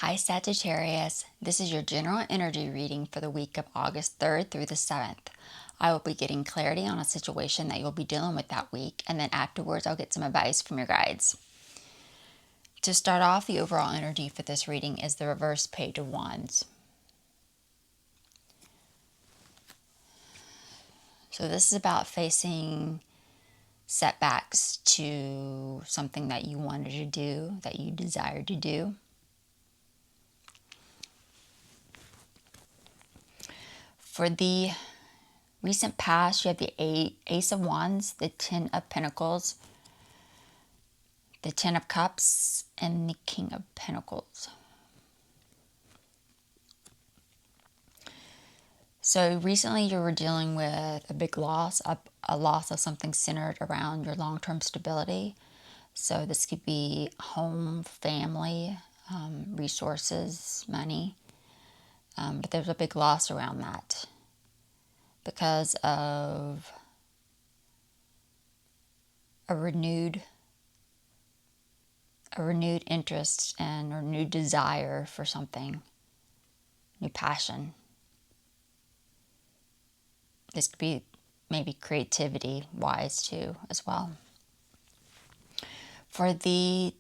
Hi Sagittarius, this is your general energy reading for the week of August 3rd through the 7th. I will be getting clarity on a situation that you'll be dealing with that week, and then afterwards I'll get some advice from your guides. To start off, the overall energy for this reading is the reverse Page of Wands. So this is about facing setbacks to something that you wanted to do, that you desired to do. For the recent past, you have the Ace of Wands, the Ten of Pentacles, the Ten of Cups, and the King of Pentacles. So recently you were dealing with a big loss, a loss of something centered around your long-term stability. So this could be home, family, resources, money. But there's a big loss around that because of a renewed interest and a renewed desire for something, new passion. This could be maybe creativity wise too as well. For the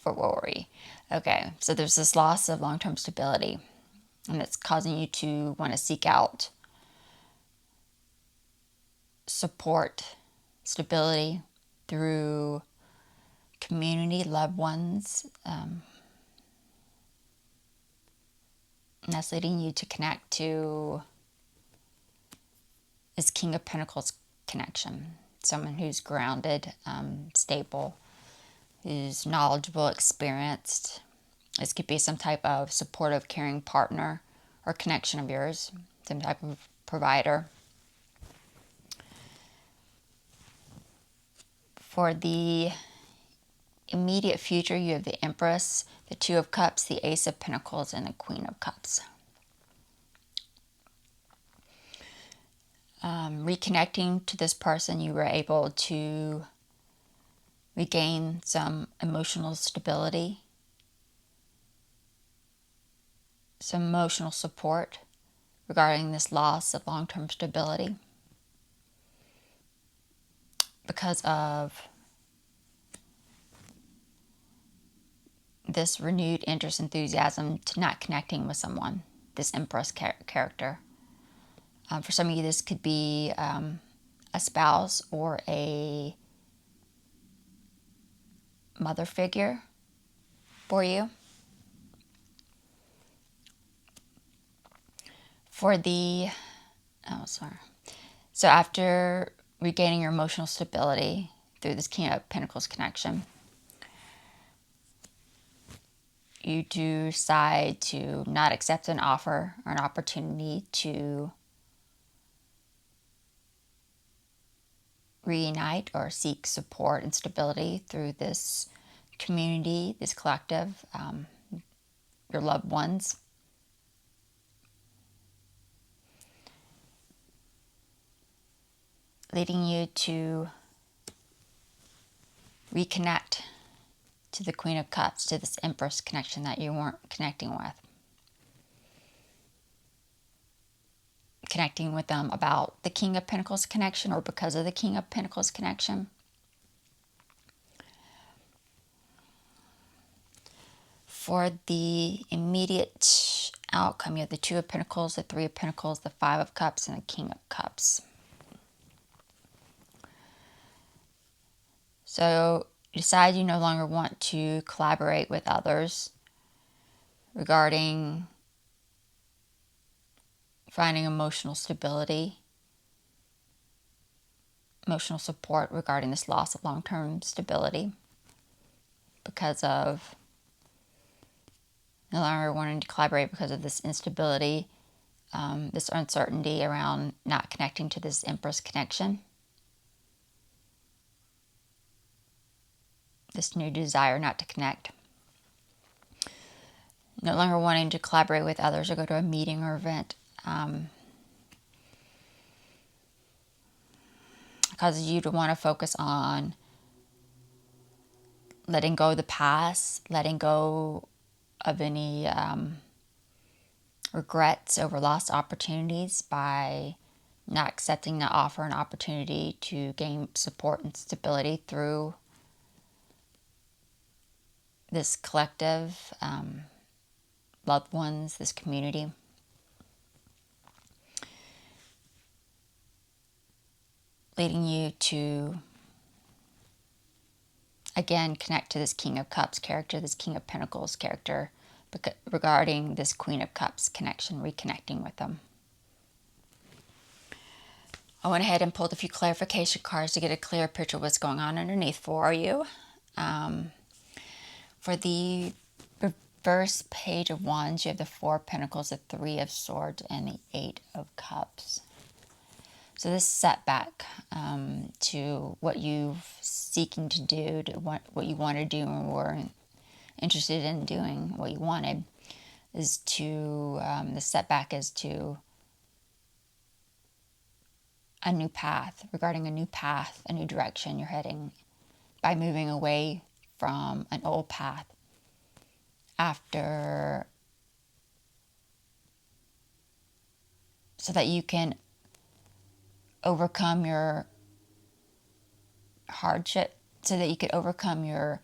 for what were we? Okay, so there's this loss of long-term stability, and it's causing you to want to seek out support, stability through community, loved ones, and that's leading you to connect to this King of Pentacles connection. Someone who's grounded, stable, who's knowledgeable, experienced. This could be some type of supportive, caring partner or connection of yours, some type of provider. For the immediate future, you have the Empress, the Two of Cups, the Ace of Pentacles, and the Queen of Cups. Reconnecting to this person, you were able to regain some emotional stability, some emotional support regarding this loss of long-term stability because of this renewed interest, enthusiasm to not connecting with someone, this Empress character. For some of you, this could be a spouse or a mother figure for you. So after regaining your emotional stability through this King of Pentacles connection, you decide to not accept an offer or an opportunity to reunite or seek support and stability through this community, this collective, your loved ones. Leading you to reconnect to the Queen of Cups, to this Empress connection that you weren't connecting with. Connecting with them about the King of Pentacles connection or because of the King of Pentacles connection. For the immediate outcome, you have the Two of Pentacles, the Three of Pentacles, the Five of Cups, and the King of Cups. So you decide you no longer want to collaborate with others regarding finding emotional stability, emotional support regarding this loss of long-term stability because of no longer wanting to collaborate because of this instability, this uncertainty around not connecting to this Empress connection. This new desire not to connect. No longer wanting to collaborate with others or go to a meeting or event. Causes you to want to focus on letting go of the past, letting go of any regrets over lost opportunities by not accepting the offer and opportunity to gain support and stability through this collective, loved ones, this community. Leading you to, again, connect to this King of Cups character, this King of Pentacles character, regarding this Queen of Cups connection, reconnecting with them. I went ahead and pulled a few clarification cards to get a clear picture of what's going on underneath for you. For the reverse Page of Wands, you have the Four of Pentacles, the Three of Swords, and the Eight of Cups. So this setback to what you're seeking to do, to what you want to do and were interested in doing, what you wanted, is to, the setback is to a new path, regarding a new path, a new direction you're heading, by moving away from an old path after, so that you can overcome your hardship, so that you could overcome your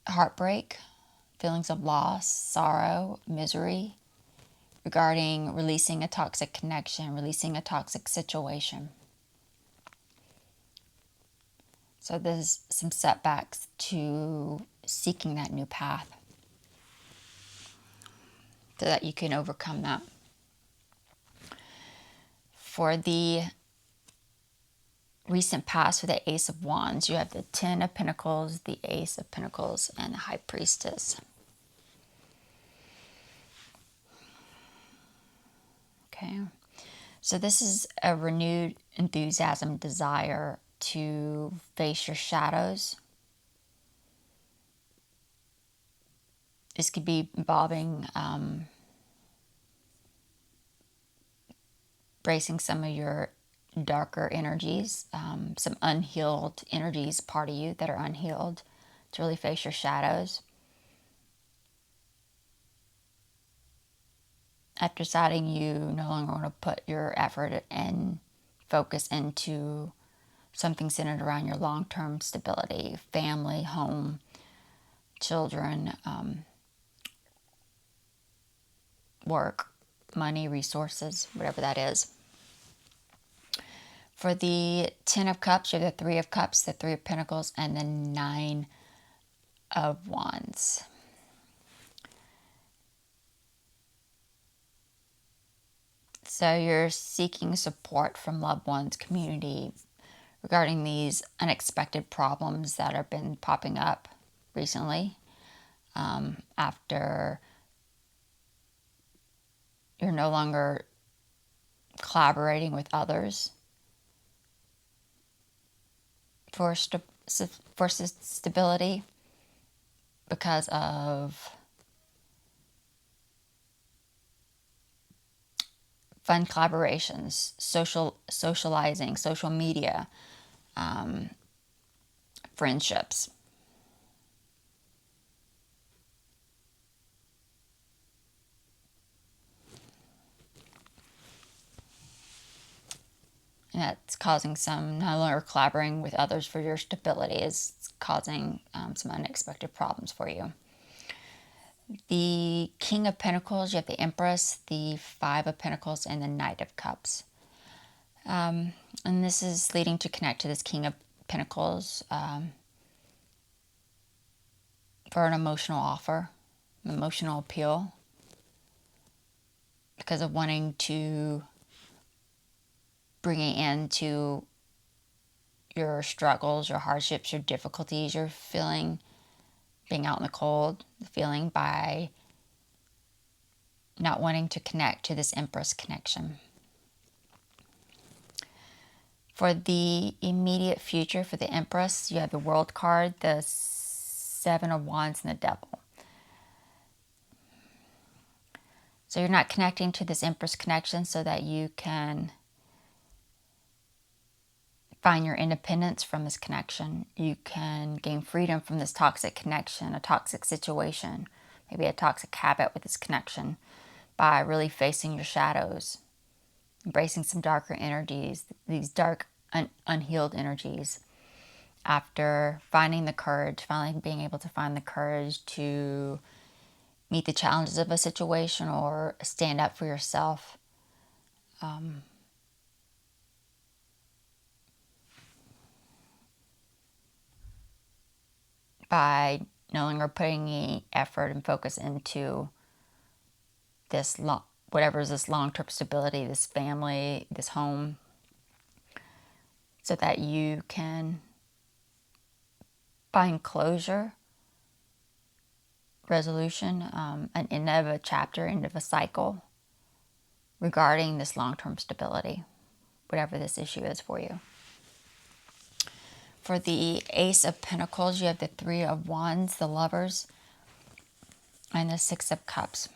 heartbreak, feelings of loss, sorrow, misery, regarding releasing a toxic connection, releasing a toxic situation. So there's some setbacks to seeking that new path so that you can overcome that. For the recent past, for the Ace of Wands, you have the Ten of Pentacles, the Ace of Pentacles, and the High Priestess. Okay, so this is a renewed enthusiasm, desire to face your shadows. This could be involving bracing some of your darker energies, some unhealed energies, part of you that are unhealed, to really face your shadows. After deciding you no longer want to put your effort and focus into something centered around your long-term stability, family, home, children, work, money, resources, whatever that is. For the Ten of Cups, you have the Three of Cups, the Three of Pentacles, and the Nine of Wands. So you're seeking support from loved ones, community, regarding these unexpected problems that have been popping up recently, after you're no longer collaborating with others for stability because of fun collaborations, socializing, social media, friendships. And that's causing some, no longer collaborating with others for your stability is causing some unexpected problems for you. The King of Pentacles, you have the Empress, the Five of Pentacles, and the Knight of Cups. And this is leading to connect to this King of Pentacles for an emotional offer, an emotional appeal, because of wanting to bring it into your struggles, your hardships, your difficulties, you're feeling, being out in the cold, feeling by not wanting to connect to this Empress connection. For the immediate future, for the Empress, you have the World card, the Seven of Wands, and the Devil. So you're not connecting to this Empress connection so that you can find your independence from this connection. You can gain freedom from this toxic connection, a toxic situation, maybe a toxic habit with this connection, by really facing your shadows, embracing some darker energies, these dark, unhealed energies. After finding the courage, finally being able to find the courage to meet the challenges of a situation or stand up for yourself. By knowing or putting any effort and focus into this, whatever is this long-term stability, this family, this home, so that you can find closure, resolution, an end of a chapter, end of a cycle regarding this long-term stability, whatever this issue is for you. For the Ace of Pentacles, you have the Three of Wands, the Lovers, and the Six of Cups.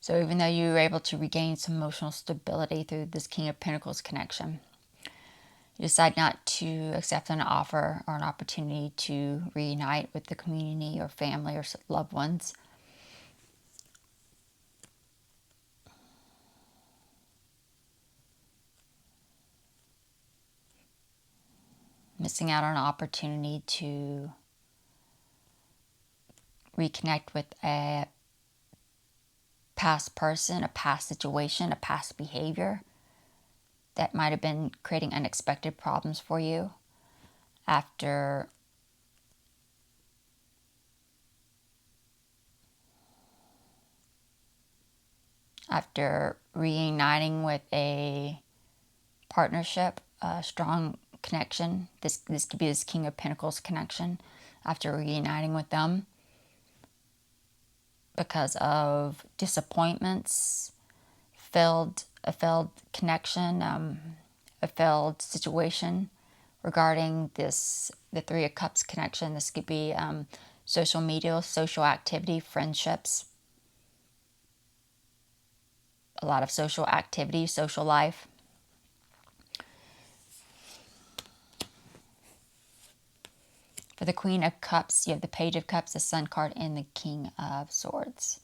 So even though you were able to regain some emotional stability through this King of Pentacles connection, you decide not to accept an offer or an opportunity to reunite with the community or family or loved ones. Missing out on an opportunity to reconnect with a past person, a past situation, a past behavior that might have been creating unexpected problems for you. After reuniting with a partnership, a strong connection, this could be this King of Pentacles connection, after reuniting with them because of disappointments, a failed connection, a failed situation regarding this, the Three of Cups connection. This could be social media, social activity, friendships, a lot of social activity, social life. For the Queen of Cups, you have the Page of Cups, the Sun card, and the King of Swords.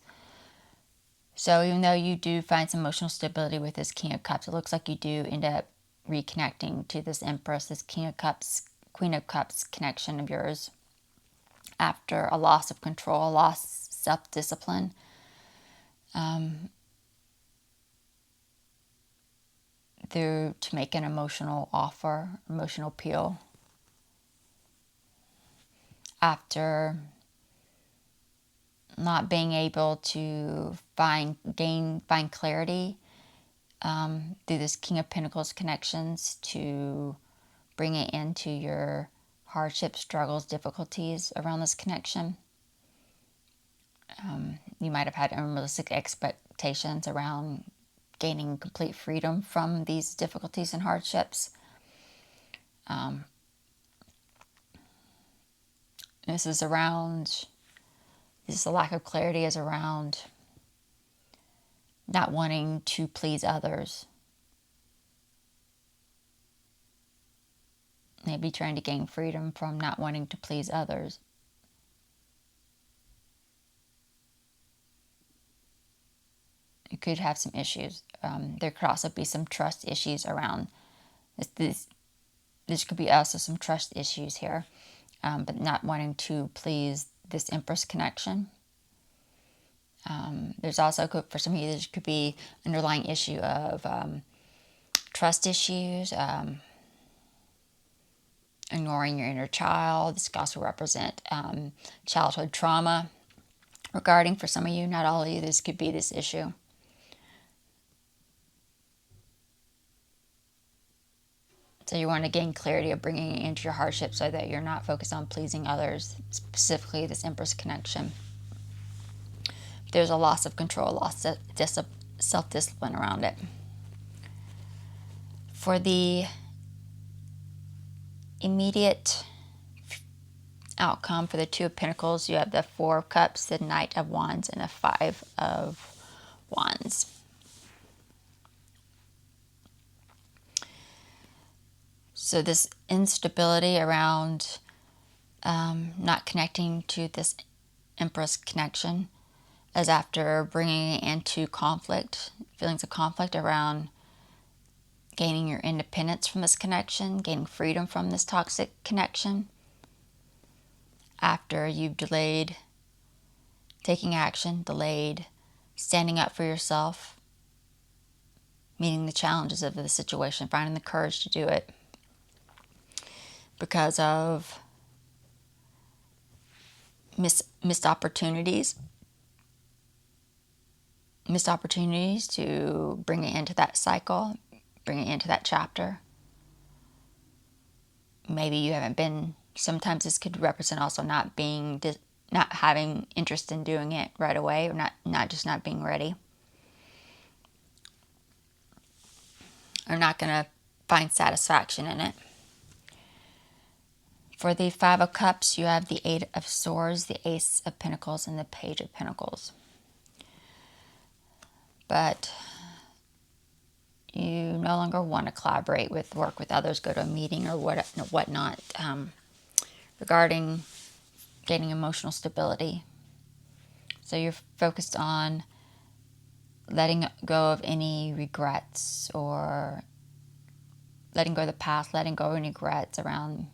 So even though you do find some emotional stability with this King of Cups, it looks like you do end up reconnecting to this Empress, this King of Cups, Queen of Cups connection of yours after a loss of control, a loss of self-discipline. Through to make an emotional offer, emotional appeal. After not being able to find clarity through this King of Pentacles connections, to bring it into your hardships, struggles, difficulties around this connection. You might have had unrealistic expectations around gaining complete freedom from these difficulties and hardships. This lack of clarity is around not wanting to please others. Maybe trying to gain freedom from not wanting to please others. You could have some issues. There could also be some trust issues around this. This could be also some trust issues here, but not wanting to please this Empress connection. There's also, for some of you, there could be underlying issue of trust issues, ignoring your inner child. This could also represent childhood trauma regarding, for some of you, not all of you, this could be this issue. So you want to gain clarity of bringing it into your hardship so that you're not focused on pleasing others, specifically this Empress connection. There's a loss of control, loss of self-discipline around it. For the immediate outcome for the Two of Pentacles, you have the Four of Cups, the Knight of Wands, and the Five of Wands. So this instability around not connecting to this Empress connection is after bringing it into conflict, feelings of conflict around gaining your independence from this connection, gaining freedom from this toxic connection. After you've delayed taking action, delayed standing up for yourself, meeting the challenges of the situation, finding the courage to do it because of missed opportunities to bring it into that cycle, bring it into that chapter. Maybe you haven't been, sometimes this could represent also not having interest in doing it right away, or not being ready, or not going to find satisfaction in it. For the Five of Cups, you have the Eight of Swords, the Ace of Pentacles, and the Page of Pentacles. But you no longer want to collaborate work with others, go to a meeting or whatnot, regarding gaining emotional stability. So you're focused on letting go of any regrets, or letting go of the past, letting go of any regrets around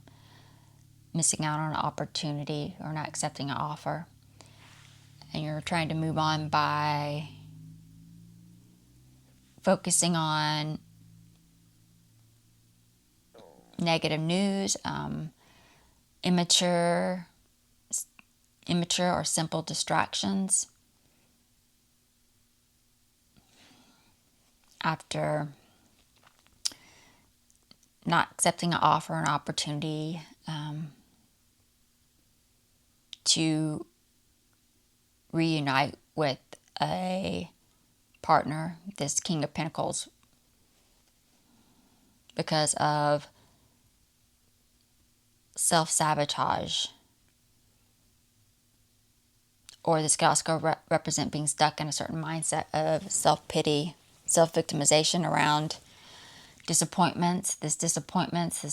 missing out on an opportunity or not accepting an offer. And you're trying to move on by focusing on negative news, immature or simple distractions. After not accepting an offer, an opportunity to reunite with a partner, this King of Pentacles, because of self-sabotage. Or this could also represent being stuck in a certain mindset of self-pity, self-victimization around disappointments, this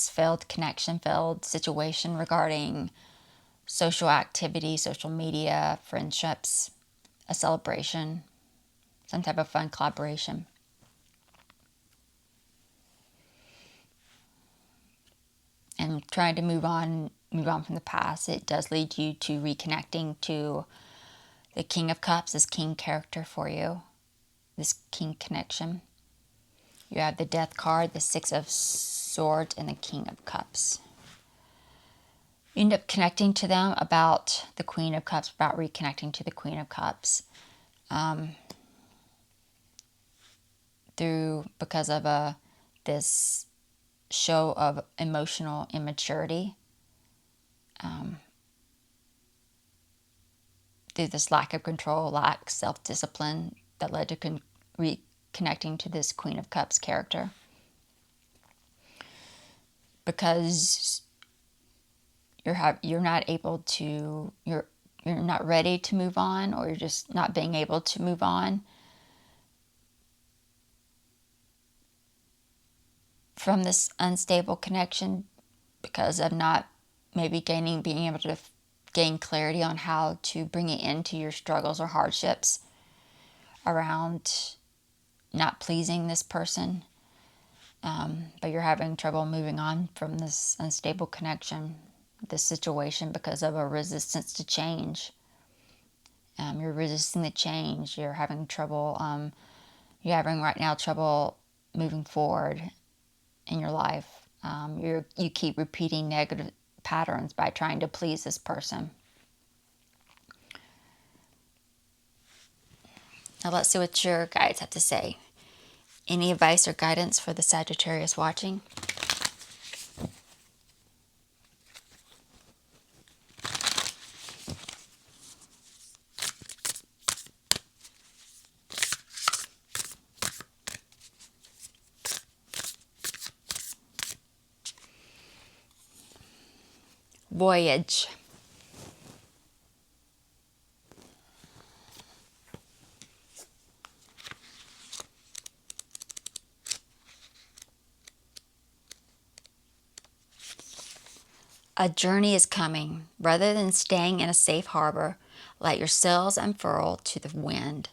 failed connection, failed situation regarding social activity, social media, friendships, a celebration, some type of fun collaboration. And trying to move on from the past, it does lead you to reconnecting to the King of Cups, this King character for you, this King connection. You have the Death card, the Six of Swords, and the King of Cups. You end up connecting to them about the Queen of Cups, about reconnecting to the Queen of Cups. Because of this show of emotional immaturity. Through this lack of control, lack of self-discipline that led to reconnecting to this Queen of Cups character. Because you're not ready to move on, or you're just not being able to move on from this unstable connection, because of not maybe being able to gain clarity on how to bring it into your struggles or hardships around not pleasing this person. But you're having trouble moving on from this unstable connection, this situation, because of a resistance to change. You're resisting the change. You're having trouble. You're having right now trouble moving forward in your life. You keep repeating negative patterns by trying to please this person. Now let's see what your guides have to say. Any advice or guidance for the Sagittarius watching? Voyage. A journey is coming. Rather than staying in a safe harbor, let your sails unfurl to the wind.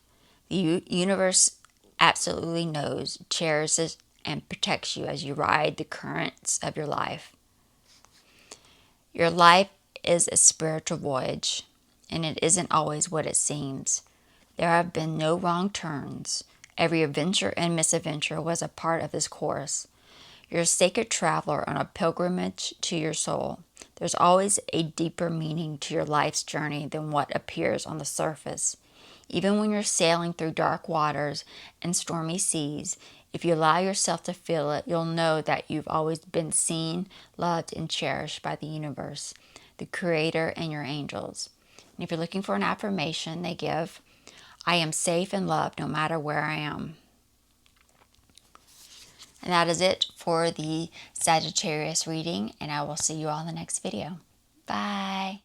The universe absolutely knows, cherishes, and protects you as you ride the currents of your life. Your life is a spiritual voyage, and it isn't always what it seems. There have been no wrong turns. Every adventure and misadventure was a part of this course. You're a sacred traveler on a pilgrimage to your soul. There's always a deeper meaning to your life's journey than what appears on the surface. Even when you're sailing through dark waters and stormy seas, if you allow yourself to feel it, you'll know that you've always been seen, loved, and cherished by the universe, the Creator, and your angels. And if you're looking for an affirmation, they give, I am safe and loved no matter where I am. And that is it for the Sagittarius reading, and I will see you all in the next video. Bye.